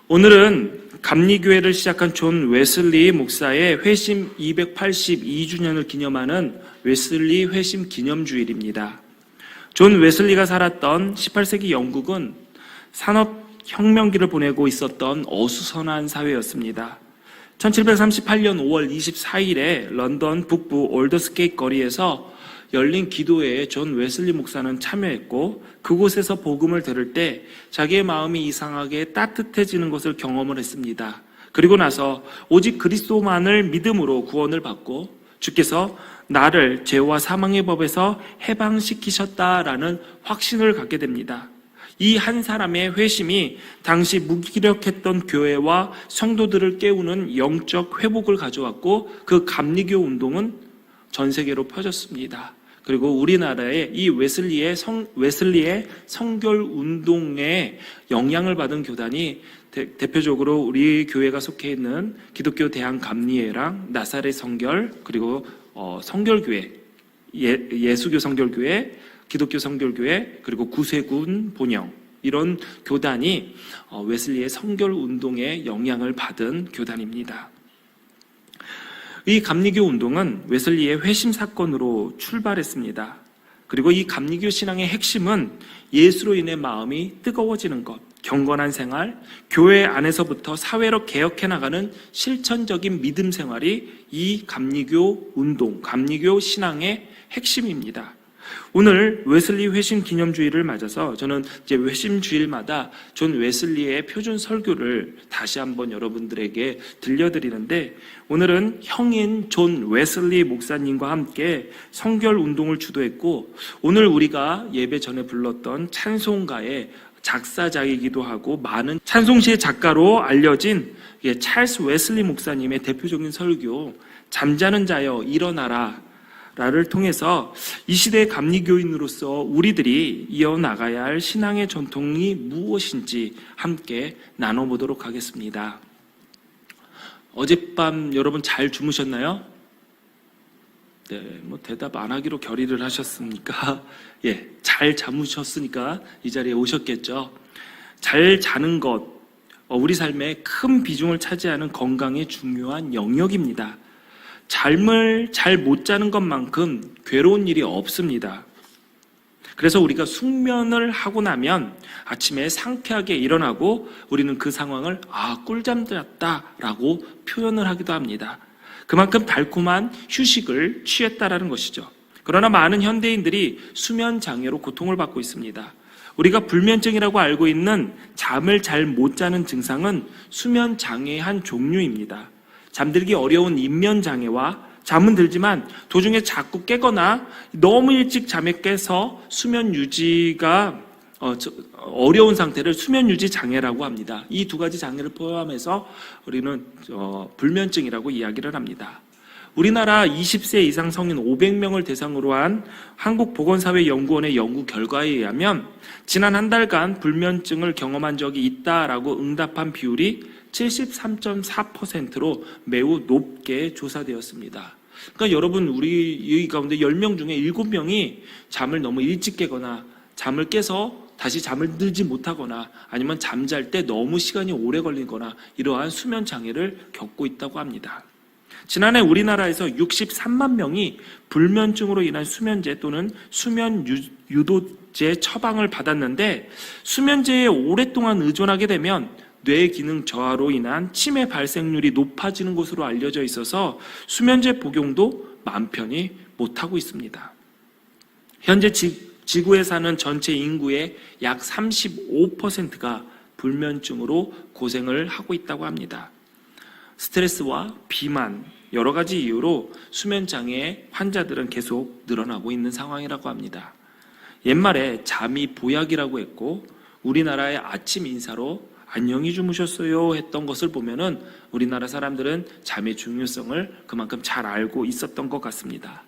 오늘은 감리교회를 시작한 존 웨슬리 목사의 회심 282주년을 기념하는 웨슬리 회심 기념주일입니다. 존 웨슬리가 살았던 18세기 영국은 산업혁명기를 보내고 있었던 어수선한 사회였습니다. 1738년 5월 24일에 런던 북부 올더스게이트 거리에서 열린 기도회에 존 웨슬리 목사는 참여했고, 그곳에서 복음을 들을 때 자기의 마음이 이상하게 따뜻해지는 것을 경험을 했습니다. 그리고 나서 오직 그리스도만을 믿음으로 구원을 받고 주께서 나를 죄와 사망의 법에서 해방시키셨다라는 확신을 갖게 됩니다. 이 한 사람의 회심이 당시 무기력했던 교회와 성도들을 깨우는 영적 회복을 가져왔고, 그 감리교 운동은 전 세계로 퍼졌습니다. 그리고 우리나라의 이 웨슬리의 성결 운동에 영향을 받은 교단이 대표적으로 우리 교회가 속해 있는 기독교 대한감리회랑 나사렛 성결, 그리고 성결교회, 예수교 성결교회, 기독교 성결교회, 그리고 구세군 본영, 이런 교단이 웨슬리의 성결 운동에 영향을 받은 교단입니다. 이 감리교 운동은 웨슬리의 회심 사건으로 출발했습니다. 그리고 이 감리교 신앙의 핵심은 예수로 인해 마음이 뜨거워지는 것, 경건한 생활, 교회 안에서부터 사회로 개혁해 나가는 실천적인 믿음 생활이 이 감리교 운동, 감리교 신앙의 핵심입니다. 오늘 웨슬리 회심 기념주일을 맞아서 저는 이제 회심 주일마다 존 웨슬리의 표준 설교를 다시 한번 여러분들에게 들려드리는데, 오늘은 형인 존 웨슬리 목사님과 함께 성결 운동을 주도했고, 오늘 우리가 예배 전에 불렀던 찬송가의 작사자이기도 하고 많은 찬송시의 작가로 알려진 찰스 웨슬리 목사님의 대표적인 설교, 잠자는 자여 일어나라 라를 통해서 이 시대의 감리교인으로서 우리들이 이어나가야 할 신앙의 전통이 무엇인지 함께 나눠보도록 하겠습니다. 어젯밤 여러분 잘 주무셨나요? 네, 대답 안 하기로 결의를 하셨습니까? 예, 잘 잠으셨으니까 이 자리에 오셨겠죠. 잘 자는 것, 우리 삶에 큰 비중을 차지하는 건강의 중요한 영역입니다. 잠을 잘 못 자는 것만큼 괴로운 일이 없습니다. 그래서 우리가 숙면을 하고 나면 아침에 상쾌하게 일어나고 우리는 그 상황을 꿀잠 잤다라고 표현을 하기도 합니다. 그만큼 달콤한 휴식을 취했다라는 것이죠. 그러나 많은 현대인들이 수면 장애로 고통을 받고 있습니다. 우리가 불면증이라고 알고 있는 잠을 잘 못 자는 증상은 수면 장애의 한 종류입니다. 잠들기 어려운 인면장애와 잠은 들지만 도중에 자꾸 깨거나 너무 일찍 잠에 깨서 수면 유지가 어려운 상태를 수면 유지 장애라고 합니다. 이 두 가지 장애를 포함해서 우리는 불면증이라고 이야기를 합니다. 우리나라 20세 이상 성인 500명을 대상으로 한 한국보건사회연구원의 연구 결과에 의하면 지난 한 달간 불면증을 경험한 적이 있다라고 응답한 비율이 73.4%로 매우 높게 조사되었습니다. 그러니까 여러분, 우리 가운데 10명 중에 7명이 잠을 너무 일찍 깨거나 잠을 깨서 다시 잠을 들지 못하거나 아니면 잠잘 때 너무 시간이 오래 걸리거나 이러한 수면 장애를 겪고 있다고 합니다. 지난해 우리나라에서 63만 명이 불면증으로 인한 수면제 또는 수면 유도제 처방을 받았는데, 수면제에 오랫동안 의존하게 되면 뇌 기능 저하로 인한 치매 발생률이 높아지는 것으로 알려져 있어서 수면제 복용도 마음 편히 못하고 있습니다. 현재 지구에 사는 전체 인구의 약 35%가 불면증으로 고생을 하고 있다고 합니다. 스트레스와 비만, 여러 가지 이유로 수면장애 환자들은 계속 늘어나고 있는 상황이라고 합니다. 옛말에 잠이 보약이라고 했고, 우리나라의 아침 인사로 안녕히 주무셨어요 했던 것을 보면은 우리나라 사람들은 잠의 중요성을 그만큼 잘 알고 있었던 것 같습니다.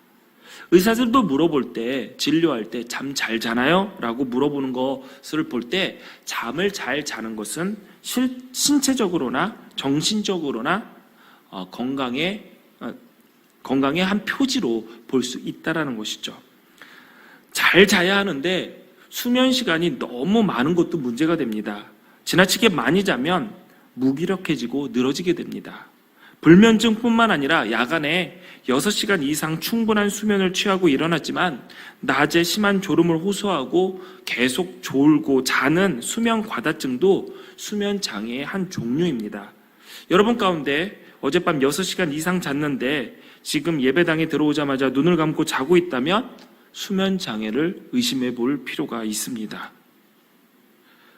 의사들도 물어볼 때, 진료할 때 잠 잘 자나요? 라고 물어보는 것을 볼 때 잠을 잘 자는 것은 신체적으로나 정신적으로나 건강의 한 표지로 볼 수 있다는 것이죠. 잘 자야 하는데 수면 시간이 너무 많은 것도 문제가 됩니다. 지나치게 많이 자면 무기력해지고 늘어지게 됩니다. 불면증뿐만 아니라 야간에 6시간 이상 충분한 수면을 취하고 일어났지만 낮에 심한 졸음을 호소하고 계속 졸고 자는 수면 과다증도 수면 장애의 한 종류입니다. 여러분 가운데 어젯밤 6시간 이상 잤는데 지금 예배당에 들어오자마자 눈을 감고 자고 있다면 수면 장애를 의심해 볼 필요가 있습니다.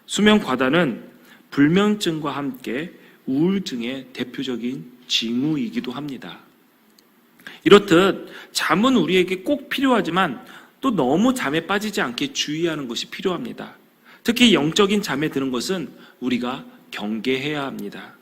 수면 과다는 불면증과 함께 우울증의 대표적인 징후이기도 합니다. 이렇듯 잠은 우리에게 꼭 필요하지만 또 너무 잠에 빠지지 않게 주의하는 것이 필요합니다. 특히 영적인 잠에 드는 것은 우리가 경계해야 합니다.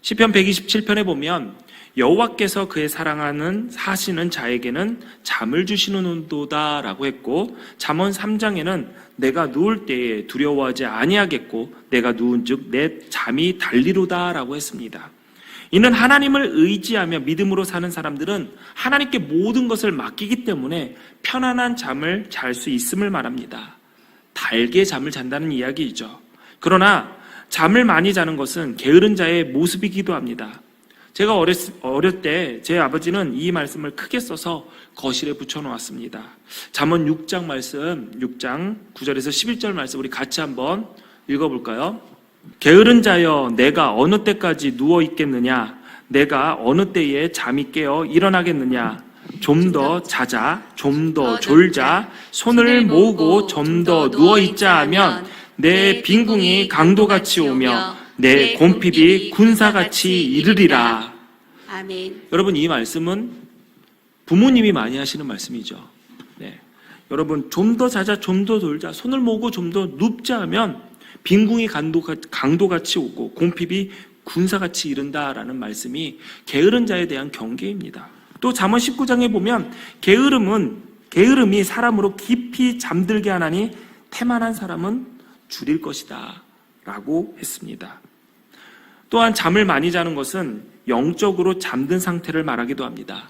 시편 127편에 보면 여호와께서 그의 사랑하는 하시는 자에게는 잠을 주시는도다 라고 했고, 잠언 3장에는 내가 누울 때에 두려워하지 아니하겠고 내가 누운즉 내 잠이 달리로다 라고 했습니다. 이는 하나님을 의지하며 믿음으로 사는 사람들은 하나님께 모든 것을 맡기기 때문에 편안한 잠을 잘 수 있음을 말합니다. 달게 잠을 잔다는 이야기이죠. 그러나 잠을 많이 자는 것은 게으른 자의 모습이기도 합니다. 제가 어릴 때 제 아버지는 이 말씀을 크게 써서 거실에 붙여놓았습니다. 잠언 6장 말씀, 6장 9절에서 11절 말씀 우리 같이 한번 읽어볼까요? 게으른 자여 내가 어느 때까지 누워 있겠느냐? 내가 어느 때에 잠이 깨어 일어나겠느냐? 좀 더 자자, 좀 더 졸자, 손을 모으고 좀 더 누워 있자 하면 내 빈궁이 강도같이 오며 내 곰핍이 군사같이 이르리라. 아멘. 여러분, 이 말씀은 부모님이 많이 하시는 말씀이죠. 네. 여러분, 좀 더 자자, 좀 더 졸자, 손을 모으고 좀 더 눕자 하면 빈궁이 강도같이 오고 곰핍이 군사같이 이른다라는 말씀이 게으른 자에 대한 경계입니다. 또 잠언 19장에 보면 게으름이 사람으로 깊이 잠들게 하나니 태만한 사람은 줄일 것이다 라고 했습니다. 또한 잠을 많이 자는 것은 영적으로 잠든 상태를 말하기도 합니다.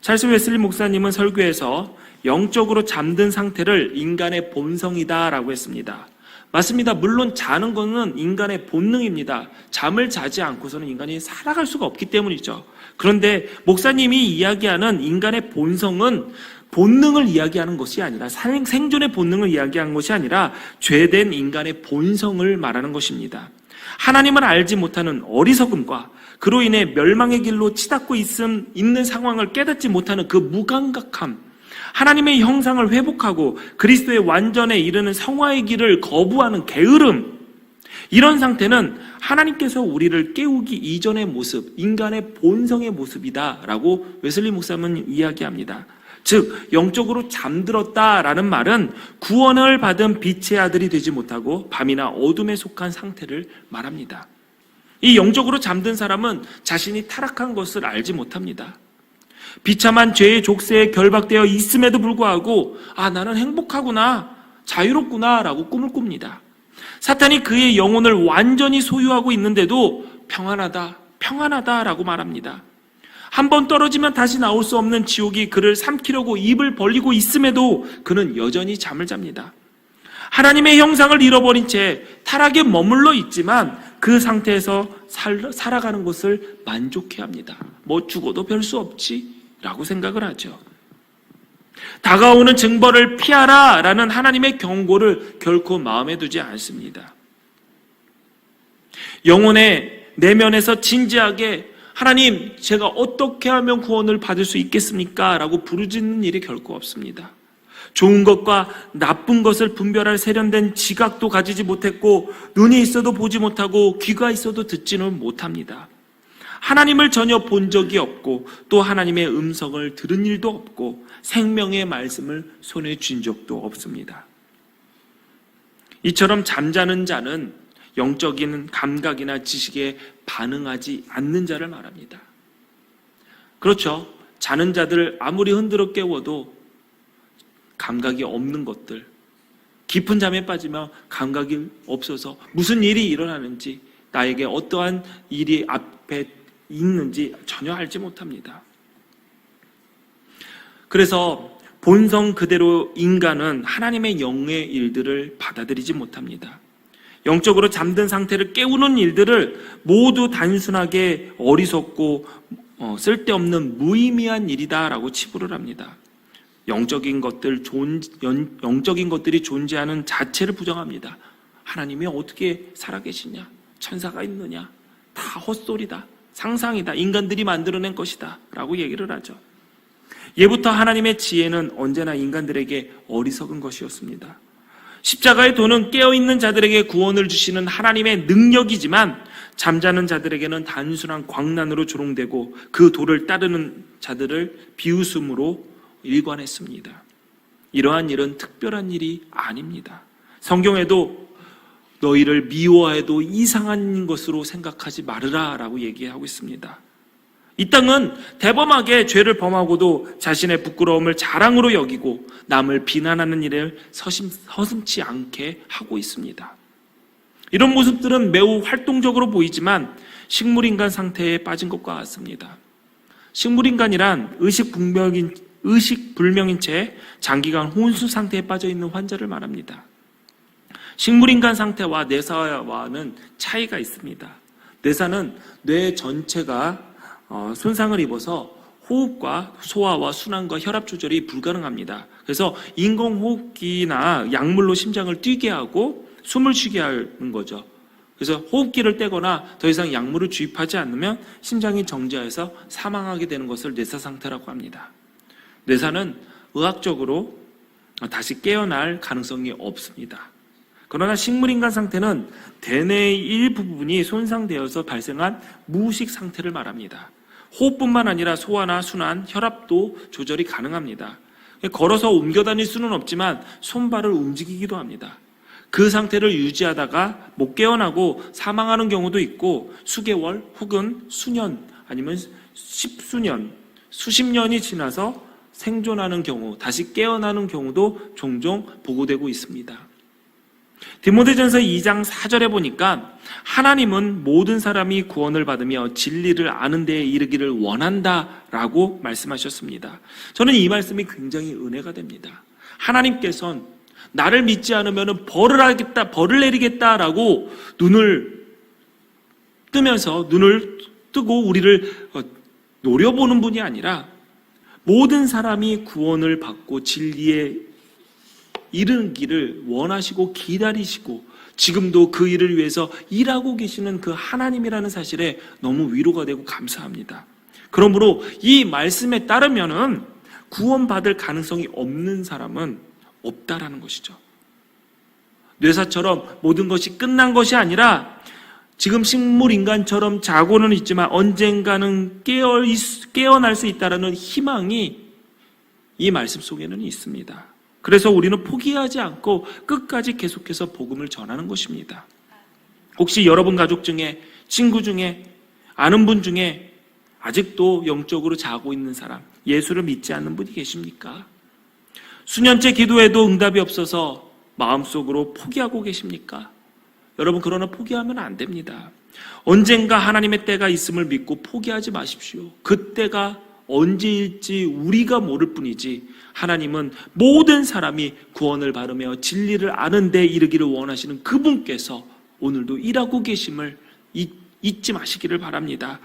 찰스 웨슬리 목사님은 설교에서 영적으로 잠든 상태를 인간의 본성이다 라고 했습니다. 맞습니다. 물론 자는 것은 인간의 본능입니다. 잠을 자지 않고서는 인간이 살아갈 수가 없기 때문이죠. 그런데 목사님이 이야기하는 인간의 본성은 본능을 이야기하는 것이 아니라 생존의 본능을 이야기하는 것이 아니라 죄된 인간의 본성을 말하는 것입니다. 하나님을 알지 못하는 어리석음과 그로 인해 멸망의 길로 치닫고 있는 상황을 깨닫지 못하는 그 무감각함, 하나님의 형상을 회복하고 그리스도의 완전에 이르는 성화의 길을 거부하는 게으름, 이런 상태는 하나님께서 우리를 깨우기 이전의 모습, 인간의 본성의 모습이다라고 웨슬리 목사님은 이야기합니다. 즉 영적으로 잠들었다라는 말은 구원을 받은 빛의 아들이 되지 못하고 밤이나 어둠에 속한 상태를 말합니다. 이 영적으로 잠든 사람은 자신이 타락한 것을 알지 못합니다. 비참한 죄의 족쇄에 결박되어 있음에도 불구하고 나는 행복하구나, 자유롭구나 라고 꿈을 꿉니다. 사탄이 그의 영혼을 완전히 소유하고 있는데도 평안하다 라고 말합니다. 한번 떨어지면 다시 나올 수 없는 지옥이 그를 삼키려고 입을 벌리고 있음에도 그는 여전히 잠을 잡니다. 하나님의 형상을 잃어버린 채 타락에 머물러 있지만 그 상태에서 살아가는 것을 만족해합니다. 뭐 죽어도 별 수 없지 라고 생각을 하죠. 다가오는 징벌을 피하라 라는 하나님의 경고를 결코 마음에 두지 않습니다. 영혼의 내면에서 진지하게 하나님, 제가 어떻게 하면 구원을 받을 수 있겠습니까? 라고 부르짖는 일이 결코 없습니다. 좋은 것과 나쁜 것을 분별할 세련된 지각도 가지지 못했고 눈이 있어도 보지 못하고 귀가 있어도 듣지는 못합니다. 하나님을 전혀 본 적이 없고 또 하나님의 음성을 들은 일도 없고 생명의 말씀을 손에 쥔 적도 없습니다. 이처럼 잠자는 자는 영적인 감각이나 지식에 반응하지 않는 자를 말합니다. 그렇죠. 자는 자들 아무리 흔들어 깨워도 감각이 없는 것들, 깊은 잠에 빠지면 감각이 없어서 무슨 일이 일어나는지, 나에게 어떠한 일이 앞에 있는지 전혀 알지 못합니다. 그래서 본성 그대로 인간은 하나님의 영의 일들을 받아들이지 못합니다. 영적으로 잠든 상태를 깨우는 일들을 모두 단순하게 어리석고 쓸데없는 무의미한 일이다라고 치부를 합니다. 영적인 것들이 존재하는 자체를 부정합니다. 하나님이 어떻게 살아계시냐? 천사가 있느냐? 다 헛소리다. 상상이다. 인간들이 만들어낸 것이다. 라고 얘기를 하죠. 예부터 하나님의 지혜는 언제나 인간들에게 어리석은 것이었습니다. 십자가의 도는 깨어있는 자들에게 구원을 주시는 하나님의 능력이지만 잠자는 자들에게는 단순한 광란으로 조롱되고 그 도를 따르는 자들을 비웃음으로 일관했습니다. 이러한 일은 특별한 일이 아닙니다. 성경에도 너희를 미워해도 이상한 것으로 생각하지 말으라 라고 얘기하고 있습니다. 이 땅은 대범하게 죄를 범하고도 자신의 부끄러움을 자랑으로 여기고 남을 비난하는 일을 서슴지 않게 하고 있습니다. 이런 모습들은 매우 활동적으로 보이지만 식물인간 상태에 빠진 것과 같습니다. 식물인간이란 의식불명인 채 장기간 혼수 상태에 빠져 있는 환자를 말합니다. 식물인간 상태와 뇌사와는 차이가 있습니다. 뇌사는 뇌 전체가 손상을 입어서 호흡과 소화와 순환과 혈압 조절이 불가능합니다. 그래서 인공호흡기나 약물로 심장을 뛰게 하고 숨을 쉬게 하는 거죠. 그래서 호흡기를 떼거나 더 이상 약물을 주입하지 않으면 심장이 정지해서 사망하게 되는 것을 뇌사 상태라고 합니다. 뇌사는 의학적으로 다시 깨어날 가능성이 없습니다. 그러나 식물인간 상태는 대뇌의 일부분이 손상되어서 발생한 무의식 상태를 말합니다. 호흡뿐만 아니라 소화나 순환, 혈압도 조절이 가능합니다. 걸어서 옮겨 다닐 수는 없지만 손발을 움직이기도 합니다. 그 상태를 유지하다가 못 깨어나고 사망하는 경우도 있고 수개월 혹은 수년 아니면 십수년, 수십 년이 지나서 생존하는 경우, 다시 깨어나는 경우도 종종 보고되고 있습니다. 디모데전서 2장 4절에 보니까 하나님은 모든 사람이 구원을 받으며 진리를 아는 데에 이르기를 원한다라고 말씀하셨습니다. 저는 이 말씀이 굉장히 은혜가 됩니다. 하나님께서는 나를 믿지 않으면 벌을 내리겠다라고 눈을 뜨고 우리를 노려보는 분이 아니라 모든 사람이 구원을 받고 진리에 이르기를 원하시고 기다리시고 지금도 그 일을 위해서 일하고 계시는 그 하나님이라는 사실에 너무 위로가 되고 감사합니다. 그러므로 이 말씀에 따르면은 구원받을 가능성이 없는 사람은 없다라는 것이죠. 뇌사처럼 모든 것이 끝난 것이 아니라 지금 식물인간처럼 자고는 있지만 언젠가는 깨어날 수 있다라는 희망이 이 말씀 속에는 있습니다. 그래서 우리는 포기하지 않고 끝까지 계속해서 복음을 전하는 것입니다. 혹시 여러분 가족 중에, 친구 중에, 아는 분 중에 아직도 영적으로 자고 있는 사람, 예수를 믿지 않는 분이 계십니까? 수년째 기도해도 응답이 없어서 마음속으로 포기하고 계십니까? 여러분, 그러나 포기하면 안 됩니다. 언젠가 하나님의 때가 있음을 믿고 포기하지 마십시오. 그 때가 언제일지 우리가 모를 뿐이지 하나님은 모든 사람이 구원을 받으며 진리를 아는 데 이르기를 원하시는 그분께서 오늘도 일하고 계심을 잊지 마시기를 바랍니다.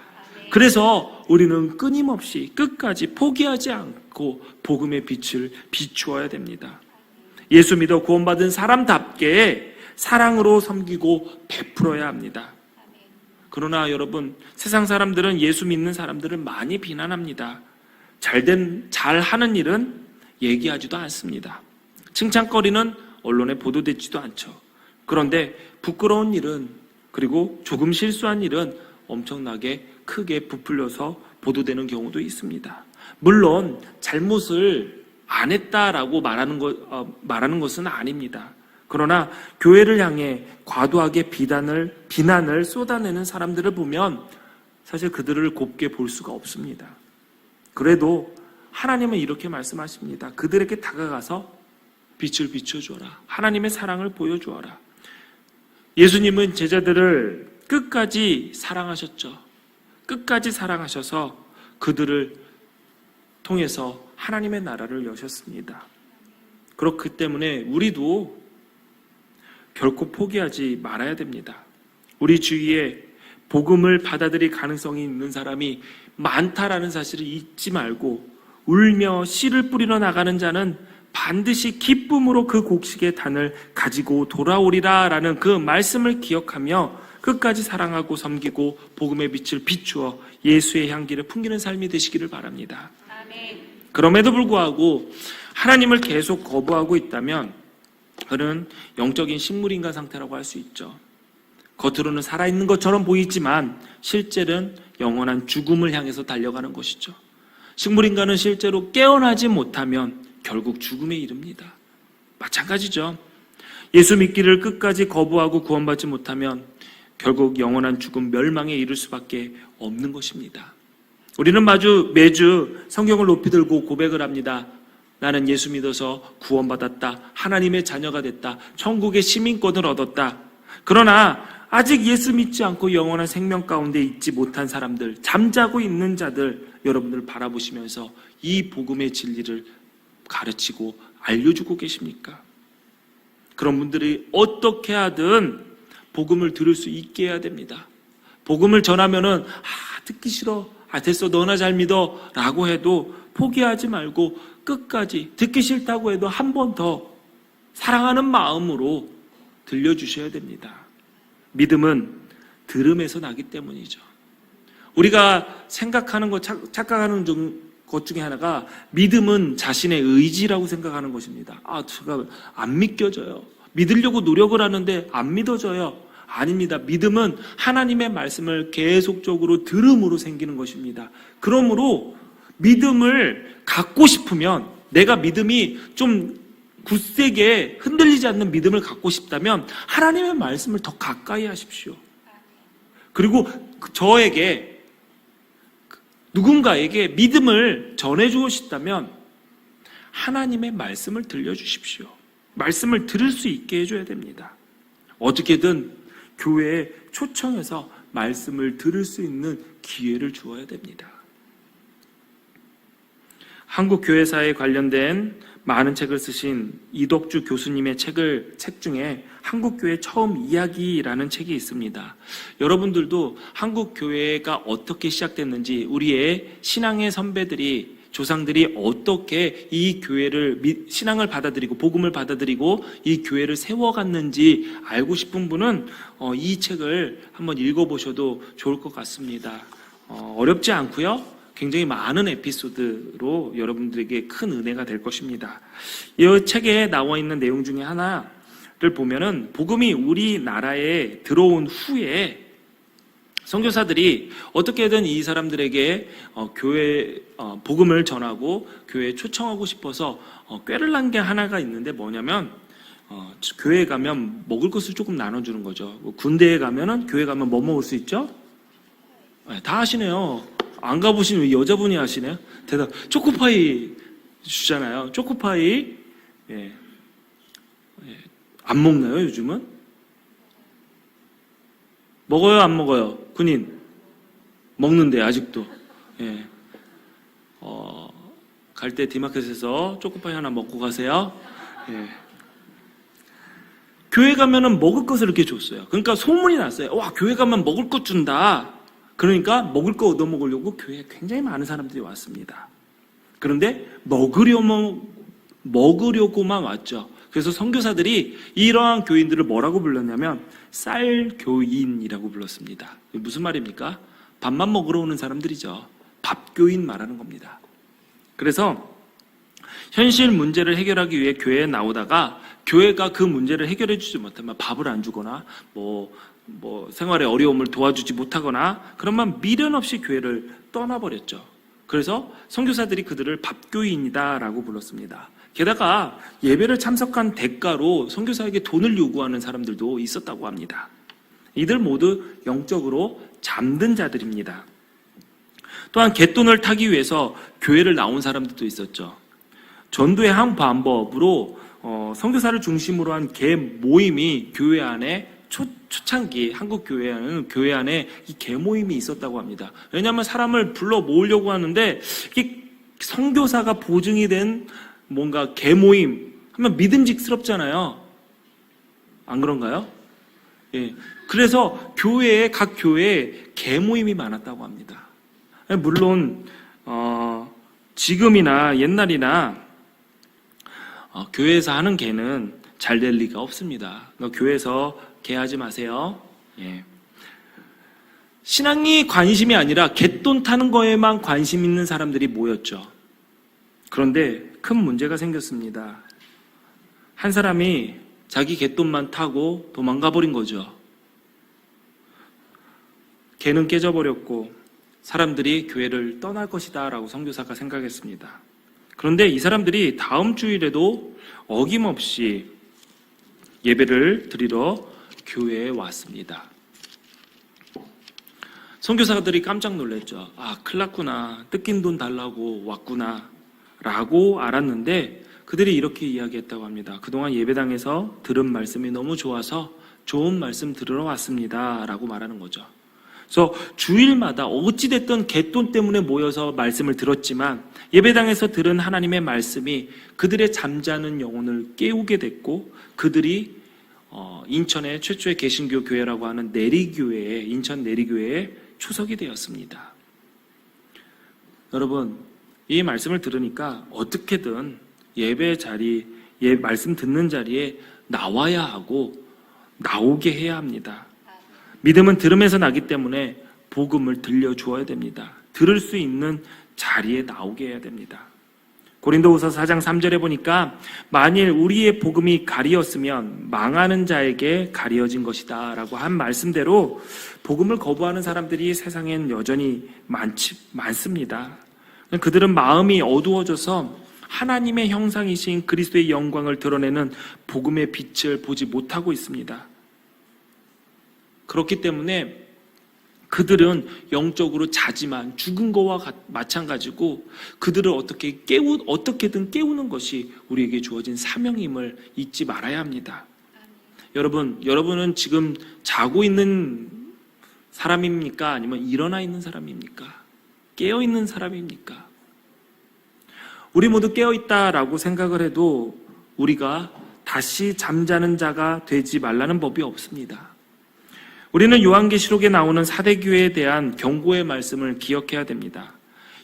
그래서 우리는 끊임없이 끝까지 포기하지 않고 복음의 빛을 비추어야 됩니다. 예수 믿어 구원받은 사람답게 사랑으로 섬기고 베풀어야 합니다. 그러나 여러분, 세상 사람들은 예수 믿는 사람들을 많이 비난합니다. 잘하는 일은 얘기하지도 않습니다. 칭찬거리는 언론에 보도되지도 않죠. 그런데 부끄러운 일은, 그리고 조금 실수한 일은 엄청나게 크게 부풀려서 보도되는 경우도 있습니다. 물론 잘못을 안 했다라고 말하는 것은 아닙니다. 그러나 교회를 향해 과도하게 비난을 쏟아내는 사람들을 보면 사실 그들을 곱게 볼 수가 없습니다. 그래도 하나님은 이렇게 말씀하십니다. 그들에게 다가가서 빛을 비춰주어라. 하나님의 사랑을 보여주어라. 예수님은 제자들을 끝까지 사랑하셨죠. 끝까지 사랑하셔서 그들을 통해서 하나님의 나라를 여셨습니다. 그렇기 때문에 우리도 결코 포기하지 말아야 됩니다. 우리 주위에 복음을 받아들일 가능성이 있는 사람이 많다라는 사실을 잊지 말고 울며 씨를 뿌리러 나가는 자는 반드시 기쁨으로 그 곡식의 단을 가지고 돌아오리라 라는 그 말씀을 기억하며 끝까지 사랑하고 섬기고 복음의 빛을 비추어 예수의 향기를 풍기는 삶이 되시기를 바랍니다. 아멘. 그럼에도 불구하고 하나님을 계속 거부하고 있다면 그는 영적인 식물인간 상태라고 할 수 있죠. 겉으로는 살아있는 것처럼 보이지만 실제는 영원한 죽음을 향해서 달려가는 것이죠. 식물인간은 실제로 깨어나지 못하면 결국 죽음에 이릅니다. 마찬가지죠. 예수 믿기를 끝까지 거부하고 구원받지 못하면 결국 영원한 죽음, 멸망에 이를 수밖에 없는 것입니다. 우리는 매주 성경을 높이 들고 고백을 합니다. 나는 예수 믿어서 구원받았다. 하나님의 자녀가 됐다. 천국의 시민권을 얻었다. 그러나 아직 예수 믿지 않고 영원한 생명 가운데 있지 못한 사람들, 잠자고 있는 자들, 여러분들 바라보시면서 이 복음의 진리를 가르치고 알려주고 계십니까? 그런 분들이 어떻게 하든 복음을 들을 수 있게 해야 됩니다. 복음을 전하면은 듣기 싫어, 됐어, 너나 잘 믿어 라고 해도 포기하지 말고 끝까지, 듣기 싫다고 해도 한 번 더 사랑하는 마음으로 들려주셔야 됩니다. 믿음은 들음에서 나기 때문이죠. 우리가 생각하는 것, 착각하는 것 중에 하나가 믿음은 자신의 의지라고 생각하는 것입니다. 제가 안 믿겨져요. 믿으려고 노력을 하는데 안 믿어져요. 아닙니다. 믿음은 하나님의 말씀을 계속적으로 들음으로 생기는 것입니다. 그러므로 믿음을 갖고 싶으면, 내가 믿음이 좀 굳세게 흔들리지 않는 믿음을 갖고 싶다면 하나님의 말씀을 더 가까이 하십시오. 그리고 저에게, 누군가에게 믿음을 전해주고 싶다면 하나님의 말씀을 들려주십시오. 말씀을 들을 수 있게 해줘야 됩니다. 어떻게든 교회에 초청해서 말씀을 들을 수 있는 기회를 주어야 됩니다. 한국 교회사에 관련된 많은 책을 쓰신 이덕주 교수님의 책 중에 한국교회 처음 이야기라는 책이 있습니다. 여러분들도 한국교회가 어떻게 시작됐는지, 우리의 신앙의 선배들이, 조상들이 어떻게 이 교회를, 신앙을 받아들이고 복음을 받아들이고 이 교회를 세워갔는지 알고 싶은 분은 이 책을 한번 읽어보셔도 좋을 것 같습니다. 어렵지 않고요. 굉장히 많은 에피소드로 여러분들에게 큰 은혜가 될 것입니다. 이 책에 나와 있는 내용 중에 하나를 보면은, 복음이 우리나라에 들어온 후에 선교사들이 어떻게든 이 사람들에게 교회 복음을 전하고 교회에 초청하고 싶어서 꾀를 난 게 하나가 있는데, 뭐냐면 교회에 가면 먹을 것을 조금 나눠주는 거죠. 군대에 가면은, 교회 가면 뭐 먹을 수 있죠? 다 아시네요. 안 가보신 왜 여자분이 아시네요? 대답. 초코파이 주잖아요. 초코파이. 예. 안 먹나요, 요즘은? 먹어요, 안 먹어요? 군인. 먹는데, 아직도. 예. 갈 때 디마켓에서 초코파이 하나 먹고 가세요. 예. 교회 가면은 먹을 것을 이렇게 줬어요. 그러니까 소문이 났어요. 와, 교회 가면 먹을 것 준다. 그러니까 먹을 거 얻어먹으려고 교회에 굉장히 많은 사람들이 왔습니다. 그런데 먹으려고만 왔죠. 그래서 선교사들이 이러한 교인들을 뭐라고 불렀냐면 쌀교인이라고 불렀습니다. 무슨 말입니까? 밥만 먹으러 오는 사람들이죠. 밥교인 말하는 겁니다. 그래서 현실 문제를 해결하기 위해 교회에 나오다가 교회가 그 문제를 해결해 주지 못하면 밥을 안 주거나 생활의 어려움을 도와주지 못하거나 그러면 미련 없이 교회를 떠나버렸죠. 그래서 선교사들이 그들을 밥교인이다라고 불렀습니다. 게다가 예배를 참석한 대가로 선교사에게 돈을 요구하는 사람들도 있었다고 합니다. 이들 모두 영적으로 잠든 자들입니다. 또한 갯돈을 타기 위해서 교회를 나온 사람들도 있었죠. 전도의 한 방법으로 선교사를 중심으로 한 개 모임이 교회 안에 초창기 한국 교회 안에 이 개 모임이 있었다고 합니다. 왜냐하면 사람을 불러 모으려고 하는데 이 선교사가 보증이 된 뭔가 개 모임 하면 믿음직스럽잖아요. 안 그런가요? 예. 그래서 각 교회에 개모임이 많았다고 합니다. 물론 지금이나 옛날이나 교회에서 하는 개는 잘 될 리가 없습니다. 교회에서 개하지 마세요. 예. 신앙이 관심이 아니라 갯돈 타는 거에만 관심 있는 사람들이 모였죠. 그런데 큰 문제가 생겼습니다. 한 사람이 자기 갯돈만 타고 도망가 버린 거죠. 개는 깨져버렸고 사람들이 교회를 떠날 것이다 라고 선교사가 생각했습니다. 그런데 이 사람들이 다음 주일에도 어김없이 예배를 드리러 교회에 왔습니다. 선교사들이 깜짝 놀랐죠. 큰일 났구나. 뜯긴 돈 달라고 왔구나 라고 알았는데 그들이 이렇게 이야기했다고 합니다. 그동안 예배당에서 들은 말씀이 너무 좋아서 좋은 말씀 들으러 왔습니다 라고 말하는 거죠. 그래서 주일마다 어찌됐든 갯돈 때문에 모여서 말씀을 들었지만 예배당에서 들은 하나님의 말씀이 그들의 잠자는 영혼을 깨우게 됐고 그들이 인천의 최초의 개신교 교회라고 하는 인천 내리교회에 초석이 되었습니다. 여러분, 이 말씀을 들으니까 어떻게든 말씀 듣는 자리에 나와야 하고 나오게 해야 합니다. 믿음은 들음에서 나기 때문에 복음을 들려주어야 됩니다. 들을 수 있는 자리에 나오게 해야 됩니다. 고린도후서 4장 3절에 보니까 만일 우리의 복음이 가리었으면 망하는 자에게 가리어진 것이다 라고 한 말씀대로 복음을 거부하는 사람들이 세상엔 여전히 많습니다. 그들은 마음이 어두워져서 하나님의 형상이신 그리스도의 영광을 드러내는 복음의 빛을 보지 못하고 있습니다. 그렇기 때문에 그들은 영적으로 자지만 죽은 거와 마찬가지고 그들을 어떻게든 깨우는 것이 우리에게 주어진 사명임을 잊지 말아야 합니다. 여러분은 지금 자고 있는 사람입니까? 아니면 일어나 있는 사람입니까? 깨어 있는 사람입니까? 우리 모두 깨어 있다라고 생각을 해도 우리가 다시 잠자는 자가 되지 말라는 법이 없습니다. 우리는 요한계시록에 나오는 사대교회에 대한 경고의 말씀을 기억해야 됩니다.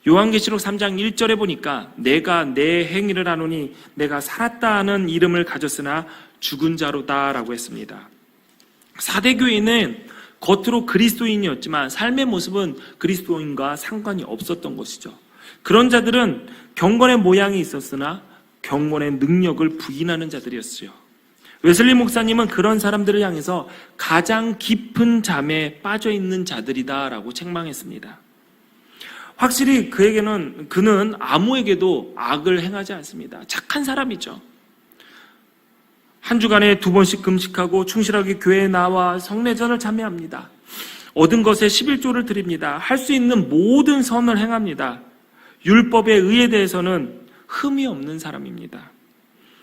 요한계시록 3장 1절에 보니까 내가 내 행위를 하노니 내가 살았다 하는 이름을 가졌으나 죽은 자로다 라고 했습니다. 사대교회는 겉으로 그리스도인이었지만 삶의 모습은 그리스도인과 상관이 없었던 것이죠. 그런 자들은 경건의 모양이 있었으나 경건의 능력을 부인하는 자들이었어요. 웨슬리 목사님은 그런 사람들을 향해서 가장 깊은 잠에 빠져있는 자들이다라고 책망했습니다. 확실히 그는 아무에게도 악을 행하지 않습니다. 착한 사람이죠. 한 주간에 2번씩 금식하고 충실하게 교회에 나와 성례전을 참여합니다. 얻은 것에 11조를 드립니다. 할 수 있는 모든 선을 행합니다. 율법의 의에 대해서는 흠이 없는 사람입니다.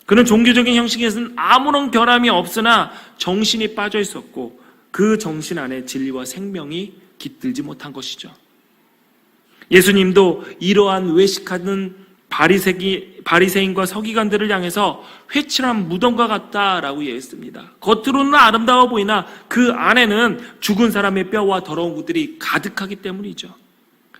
그는 종교적인 형식에서는 아무런 결함이 없으나 정신이 빠져 있었고 그 정신 안에 진리와 생명이 깃들지 못한 것이죠. 예수님도 이러한 외식하는 바리새인과 서기관들을 향해서 회칠한 무덤과 같다라고 얘기했습니다. 겉으로는 아름다워 보이나 그 안에는 죽은 사람의 뼈와 더러운 것들이 가득하기 때문이죠.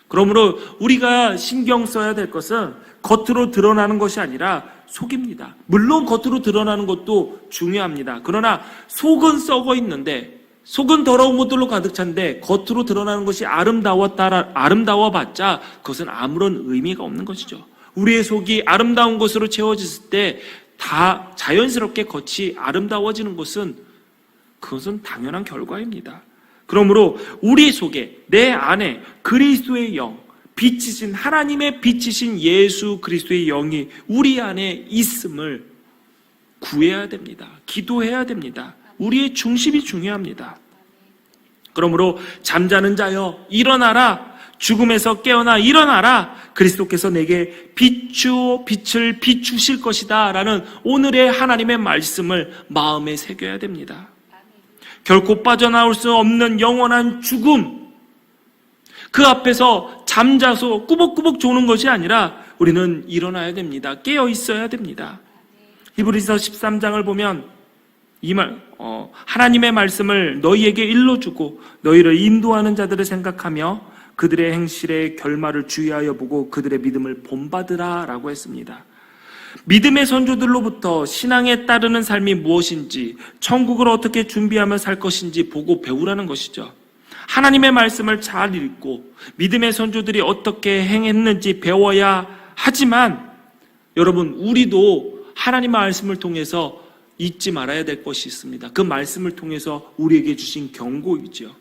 그러므로 우리가 신경 써야 될 것은 겉으로 드러나는 것이 아니라 속입니다. 물론 겉으로 드러나는 것도 중요합니다. 그러나 속은 썩어 있는데, 속은 더러운 것들로 가득 찬데 겉으로 드러나는 것이 아름다워봤자 그것은 아무런 의미가 없는 것이죠. 우리의 속이 아름다운 것으로 채워졌을 때 다 자연스럽게 겉이 아름다워지는 그것은 당연한 결과입니다. 그러므로 우리 속에, 내 안에 그리스도의 영, 빛이신 하나님의 빛이신 예수 그리스도의 영이 우리 안에 있음을 구해야 됩니다. 기도해야 됩니다. 우리의 중심이 중요합니다. 그러므로 잠자는 자여 일어나라. 죽음에서 깨어나 일어나라. 그리스도께서 내게 빛을 비추실 것이다 라는 오늘의 하나님의 말씀을 마음에 새겨야 됩니다. 결코 빠져나올 수 없는 영원한 죽음, 그 앞에서 잠자서 꾸벅꾸벅 조는 것이 아니라 우리는 일어나야 됩니다. 깨어 있어야 됩니다. 히브리서 13장을 보면 하나님의 말씀을 너희에게 일러주고 너희를 인도하는 자들을 생각하며 그들의 행실의 결말을 주의하여 보고 그들의 믿음을 본받으라 라고 했습니다. 믿음의 선조들로부터 신앙에 따르는 삶이 무엇인지, 천국을 어떻게 준비하며 살 것인지 보고 배우라는 것이죠. 하나님의 말씀을 잘 읽고 믿음의 선조들이 어떻게 행했는지 배워야 하지만 여러분, 우리도 하나님의 말씀을 통해서 잊지 말아야 될 것이 있습니다. 그 말씀을 통해서 우리에게 주신 경고이죠.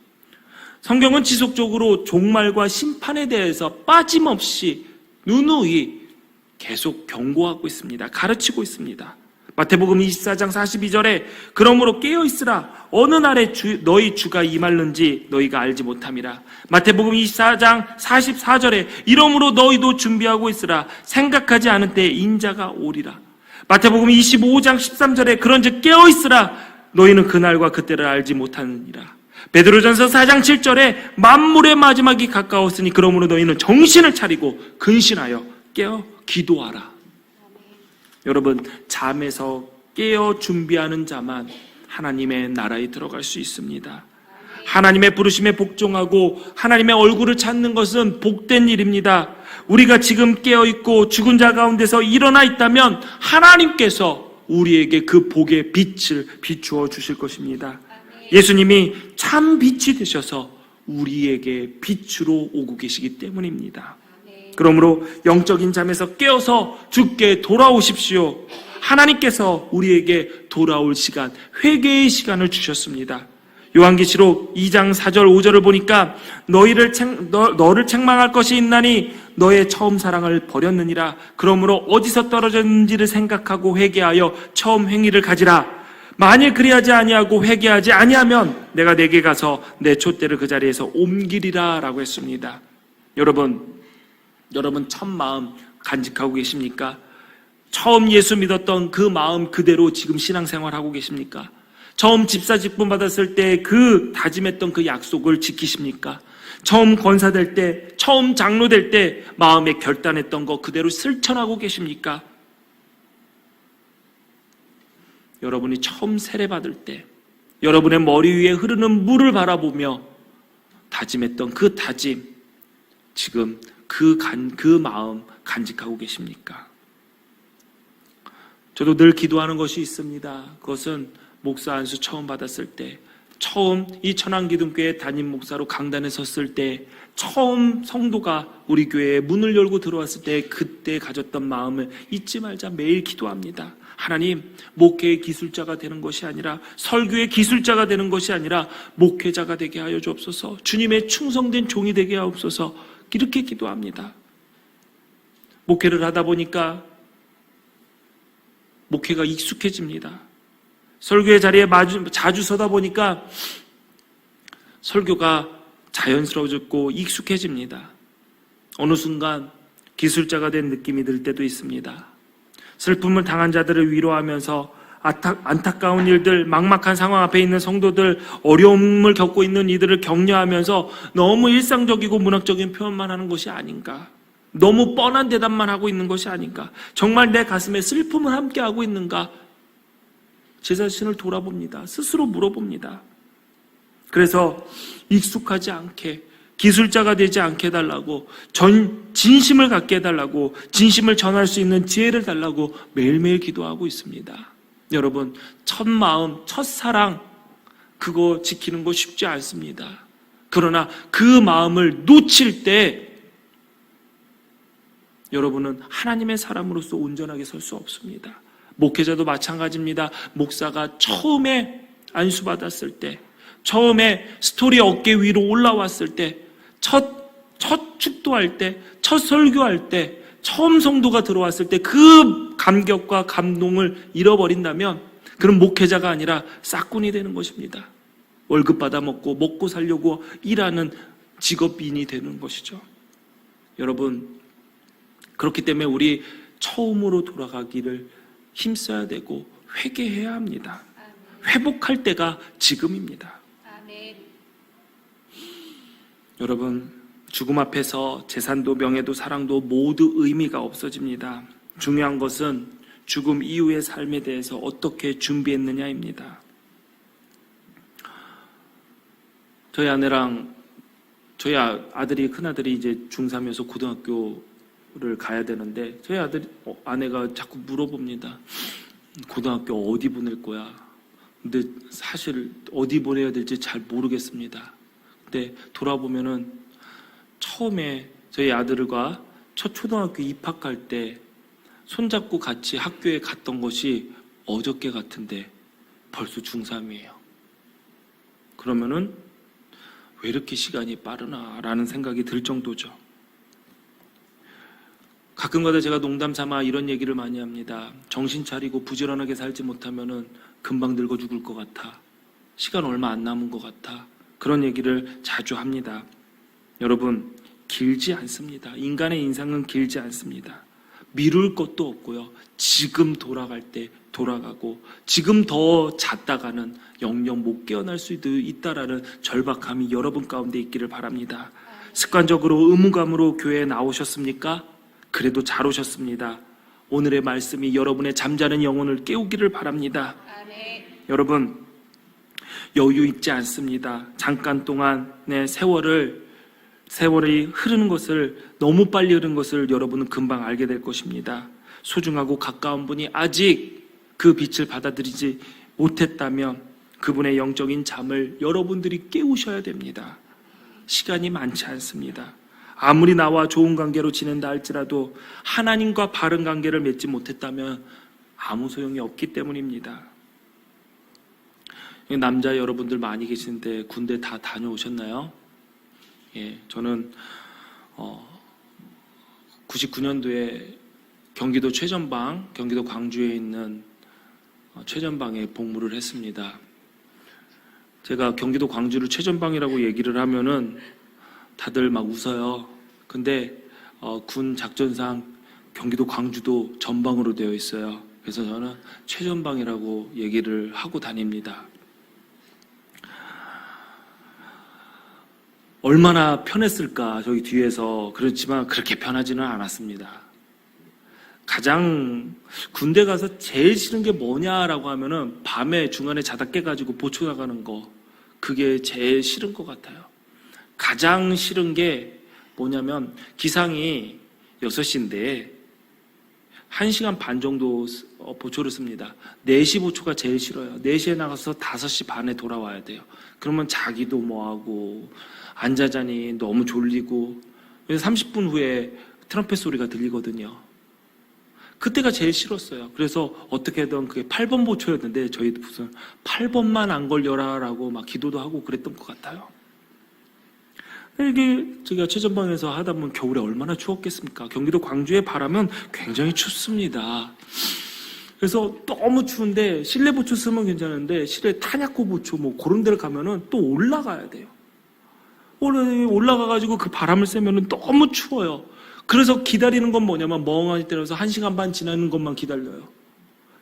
성경은 지속적으로 종말과 심판에 대해서 빠짐없이 누누이 계속 경고하고 있습니다. 가르치고 있습니다. 마태복음 24장 42절에 그러므로 깨어있으라 어느 날에 너희 주가 임할는지 너희가 알지 못함이라. 마태복음 24장 44절에 이러므로 너희도 준비하고 있으라 생각하지 않은 때에 인자가 오리라. 마태복음 25장 13절에 그런즉 깨어있으라 너희는 그날과 그때를 알지 못하느니라. 베드로전서 4장 7절에 만물의 마지막이 가까웠으니 그러므로 너희는 정신을 차리고 근신하여 깨어 기도하라. 여러분, 잠에서 깨어 준비하는 자만 하나님의 나라에 들어갈 수 있습니다. 하나님의 부르심에 복종하고 하나님의 얼굴을 찾는 것은 복된 일입니다. 우리가 지금 깨어있고 죽은 자 가운데서 일어나 있다면 하나님께서 우리에게 그 복의 빛을 비추어 주실 것입니다. 예수님이 참 빛이 되셔서 우리에게 빛으로 오고 계시기 때문입니다. 그러므로 영적인 잠에서 깨어서 주께 돌아오십시오. 하나님께서 우리에게 돌아올 시간, 회개의 시간을 주셨습니다. 요한계시록 2장 4절 5절을 보니까 너를 책망할 것이 있나니 너의 처음 사랑을 버렸느니라. 그러므로 어디서 떨어졌는지를 생각하고 회개하여 처음 행위를 가지라. 만일 그리하지 아니하고 회개하지 아니하면 내가 내게 가서 내 촛대를 그 자리에서 옮기리라 라고 했습니다. 여러분 첫 마음 간직하고 계십니까? 처음 예수 믿었던 그 마음 그대로 지금 신앙생활하고 계십니까? 처음 집사 직분 받았을 때 그 다짐했던 그 약속을 지키십니까? 처음 권사될 때, 처음 장로 될 때 마음에 결단했던 거 그대로 실천하고 계십니까? 여러분이 처음 세례받을 때 여러분의 머리 위에 흐르는 물을 바라보며 다짐했던 그 다짐, 지금 그 마음 간직하고 계십니까? 저도 늘 기도하는 것이 있습니다. 그것은 목사 안수 처음 받았을 때, 처음 이 천안기둥교회 담임 목사로 강단에 섰을 때, 처음 성도가 우리 교회에 문을 열고 들어왔을 때 그때 가졌던 마음을 잊지 말자 매일 기도합니다. 하나님, 목회의 기술자가 되는 것이 아니라, 설교의 기술자가 되는 것이 아니라 목회자가 되게 하여 주옵소서. 주님의 충성된 종이 되게 하옵소서. 이렇게 기도합니다. 목회를 하다 보니까 목회가 익숙해집니다. 설교의 자리에 자주 서다 보니까 설교가 자연스러워졌고 익숙해집니다. 어느 순간 기술자가 된 느낌이 들 때도 있습니다. 슬픔을 당한 자들을 위로하면서 안타까운 일들, 막막한 상황 앞에 있는 성도들, 어려움을 겪고 있는 이들을 격려하면서 너무 일상적이고 문학적인 표현만 하는 것이 아닌가, 너무 뻔한 대답만 하고 있는 것이 아닌가, 정말 내 가슴에 슬픔을 함께 하고 있는가, 제 자신을 돌아봅니다. 스스로 물어봅니다. 그래서 익숙하지 않게, 기술자가 되지 않게 해달라고, 진심을 갖게 해달라고, 진심을 전할 수 있는 지혜를 달라고 매일매일 기도하고 있습니다. 여러분, 첫 마음, 첫 사랑, 그거 지키는 거 쉽지 않습니다. 그러나 그 마음을 놓칠 때 여러분은 하나님의 사람으로서 온전하게 설 수 없습니다. 목회자도 마찬가지입니다. 목사가 처음에 안수받았을 때, 처음에 스토리 어깨 위로 올라왔을 때, 첫 축도할 때, 첫 설교할 때, 처음 성도가 들어왔을 때 그 감격과 감동을 잃어버린다면 그런 목회자가 아니라 싹군이 되는 것입니다. 월급 받아 먹고 살려고 일하는 직업인이 되는 것이죠. 여러분, 그렇기 때문에 우리 처음으로 돌아가기를 힘써야 되고 회개해야 합니다. 회복할 때가 지금입니다. 여러분, 죽음 앞에서 재산도 명예도 사랑도 모두 의미가 없어집니다. 중요한 것은 죽음 이후의 삶에 대해서 어떻게 준비했느냐입니다. 저희 아내랑 저희 아들이 큰아들이 이제 중3이어서 고등학교를 가야 되는데 저희 아내가 자꾸 물어봅니다. 고등학교 어디 보낼 거야? 근데 사실 어디 보내야 될지 잘 모르겠습니다. 근데 돌아보면은 처음에 저희 아들과 첫 초등학교 입학할 때 손잡고 같이 학교에 갔던 것이 어저께 같은데 벌써 중3이에요. 그러면은 왜 이렇게 시간이 빠르나라는 생각이 들 정도죠. 가끔가다 제가 농담 삼아 이런 얘기를 많이 합니다. 정신 차리고 부지런하게 살지 못하면은 금방 늙어 죽을 것 같아. 시간 얼마 안 남은 것 같아. 그런 얘기를 자주 합니다. 여러분, 길지 않습니다. 인간의 인생은 길지 않습니다. 미룰 것도 없고요. 지금 돌아갈 때 돌아가고 지금 더 잤다가는 영영 못 깨어날 수도 있다라는 절박함이 여러분 가운데 있기를 바랍니다. 습관적으로 의무감으로 교회에 나오셨습니까? 그래도 잘 오셨습니다. 오늘의 말씀이 여러분의 잠자는 영혼을 깨우기를 바랍니다. 여러분, 여유 있지 않습니다. 잠깐 동안의 세월이 흐르는 것을, 너무 빨리 흐르는 것을 여러분은 금방 알게 될 것입니다. 소중하고 가까운 분이 아직 그 빛을 받아들이지 못했다면 그분의 영적인 잠을 여러분들이 깨우셔야 됩니다. 시간이 많지 않습니다. 아무리 나와 좋은 관계로 지낸다 할지라도 하나님과 바른 관계를 맺지 못했다면 아무 소용이 없기 때문입니다. 남자 여러분들 많이 계시는데 군대 다 다녀오셨나요? 예, 저는 99년도에 경기도 최전방, 경기도 광주에 있는 최전방에 복무를 했습니다. 제가 경기도 광주를 최전방이라고 얘기를 하면은 다들 막 웃어요. 근데 군 작전상 경기도 광주도 전방으로 되어 있어요. 그래서 저는 최전방이라고 얘기를 하고 다닙니다. 얼마나 편했을까, 저기 뒤에서. 그렇지만 그렇게 편하지는 않았습니다. 가장 군대 가서 제일 싫은 게 뭐냐라고 하면은 밤에 중간에 자다 깨가지고 보초 나가는 거, 그게 제일 싫은 것 같아요. 가장 싫은 게 뭐냐면 기상이 6시인데 1시간 반 정도 보초를 씁니다. 4시 보초가 제일 싫어요. 4시에 나가서 5시 반에 돌아와야 돼요. 그러면 자기도 뭐하고 앉아자니 너무 졸리고 30분 후에 트럼펫 소리가 들리거든요. 그때가 제일 싫었어요. 그래서 어떻게든 그게 8번 보초였는데 저희도 무슨 8번만 안 걸려라 라고 막 기도도 하고 그랬던 것 같아요. 이게 제가 최전방에서 하다 보면 겨울에 얼마나 추웠겠습니까? 경기도 광주의 바람은 굉장히 춥습니다. 그래서 너무 추운데 실내 보초 쓰면 괜찮은데 실내 탄약고 보초 뭐 그런 데를 가면은 또 올라가야 돼요. 올라가가지고 그 바람을 쐬면은 너무 추워요. 그래서 기다리는 건 뭐냐면 멍하니 때려서 1시간 반 지나는 것만 기다려요.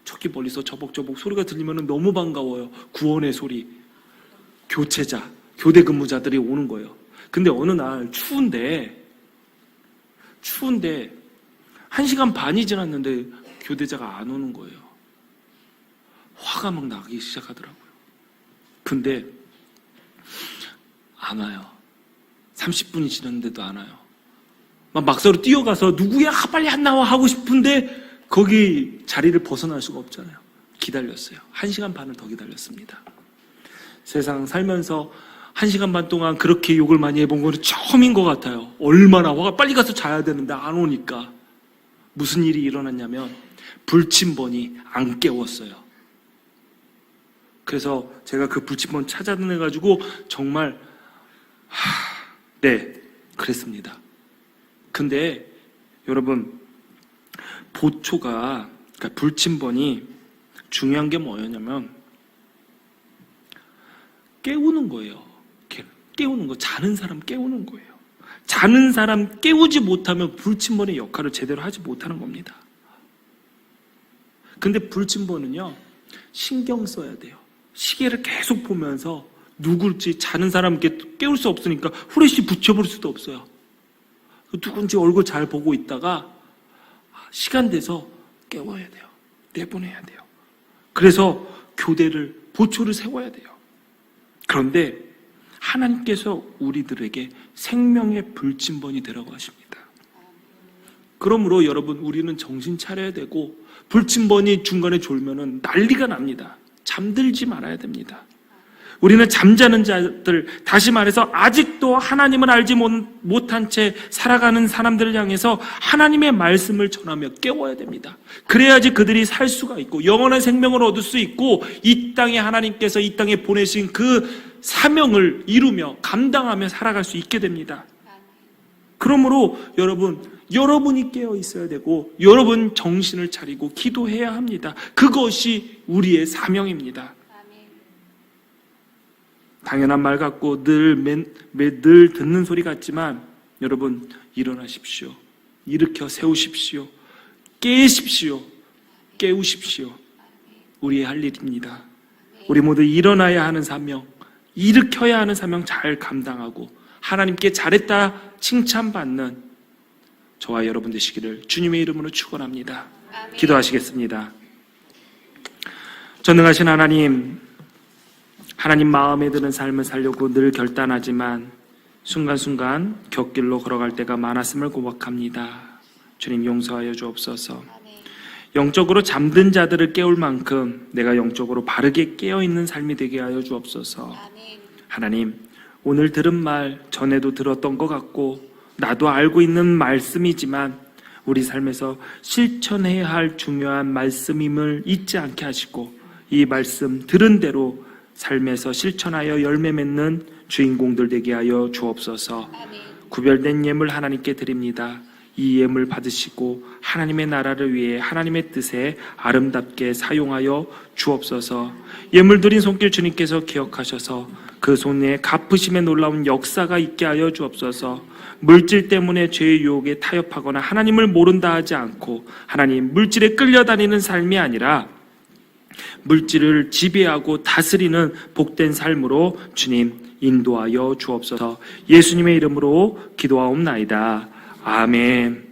저기 멀리서 저벅저벅 소리가 들리면은 너무 반가워요. 구원의 소리. 교체자, 교대 근무자들이 오는 거예요. 근데 어느 날 추운데 1시간 반이 지났는데 교대자가 안 오는 거예요. 화가 막 나기 시작하더라고요. 근데 안 와요. 30분이 지났는데도 안 와요. 막사로 뛰어가서 누구야 빨리 안 나와 하고 싶은데 거기 자리를 벗어날 수가 없잖아요. 기다렸어요. 1시간 반을 더 기다렸습니다. 세상 살면서 1시간 반 동안 그렇게 욕을 많이 해본 거는 처음인 것 같아요. 얼마나 화가, 빨리 가서 자야 되는데 안 오니까. 무슨 일이 일어났냐면 불침번이 안 깨웠어요. 그래서 제가 그 불침번 찾아내가지고 정말 네, 그랬습니다. 근데 여러분, 보초가, 그러니까 불침번이 중요한 게 뭐였냐면 깨우는 거예요. 깨우는 거, 자는 사람 깨우는 거예요. 자는 사람 깨우지 못하면 불침번의 역할을 제대로 하지 못하는 겁니다. 근데 불침번은요, 신경 써야 돼요. 시계를 계속 보면서 누굴지 자는 사람께 깨울 수 없으니까 후레쉬 붙여볼 수도 없어요. 누군지 얼굴 잘 보고 있다가 시간 돼서 깨워야 돼요. 내보내야 돼요. 그래서 교대를, 보초를 세워야 돼요. 그런데 하나님께서 우리들에게 생명의 불침번이 되라고 하십니다. 그러므로 여러분, 우리는 정신 차려야 되고, 불침번이 중간에 졸면은 난리가 납니다. 잠들지 말아야 됩니다. 우리는 잠자는 자들, 다시 말해서 아직도 하나님을 알지 못한 채 살아가는 사람들을 향해서 하나님의 말씀을 전하며 깨워야 됩니다. 그래야지 그들이 살 수가 있고 영원한 생명을 얻을 수 있고, 이 땅에 하나님께서 이 땅에 보내신 그 사명을 이루며 감당하며 살아갈 수 있게 됩니다. 그러므로 여러분이 깨어 있어야 되고, 여러분 정신을 차리고 기도해야 합니다. 그것이 우리의 사명입니다. 당연한 말 같고 늘 듣는 소리 같지만, 여러분 일어나십시오. 일으켜 세우십시오. 깨십시오. 깨우십시오. 우리의 할 일입니다. 우리 모두 일어나야 하는 사명, 일으켜야 하는 사명 잘 감당하고 하나님께 잘했다 칭찬받는 저와 여러분 되시기를 주님의 이름으로 축원합니다. 기도하시겠습니다. 전능하신 하나님 마음에 드는 삶을 살려고 늘 결단하지만 순간순간 곁길로 걸어갈 때가 많았음을 고백합니다. 주님 용서하여 주옵소서. 영적으로 잠든 자들을 깨울 만큼 내가 영적으로 바르게 깨어있는 삶이 되게 하여 주옵소서. 하나님, 오늘 들은 말 전에도 들었던 것 같고 나도 알고 있는 말씀이지만 우리 삶에서 실천해야 할 중요한 말씀임을 잊지 않게 하시고, 이 말씀 들은 대로 삶에서 실천하여 열매 맺는 주인공들 되게 하여 주옵소서. 구별된 예물 하나님께 드립니다. 이 예물 받으시고 하나님의 나라를 위해 하나님의 뜻에 아름답게 사용하여 주옵소서. 예물 드린 손길 주님께서 기억하셔서 그 손에 갚으심에 놀라운 역사가 있게 하여 주옵소서. 물질 때문에 죄의 유혹에 타협하거나 하나님을 모른다 하지 않고, 하나님 물질에 끌려다니는 삶이 아니라 물질을 지배하고 다스리는 복된 삶으로 주님 인도하여 주옵소서. 예수님의 이름으로 기도하옵나이다. 아멘.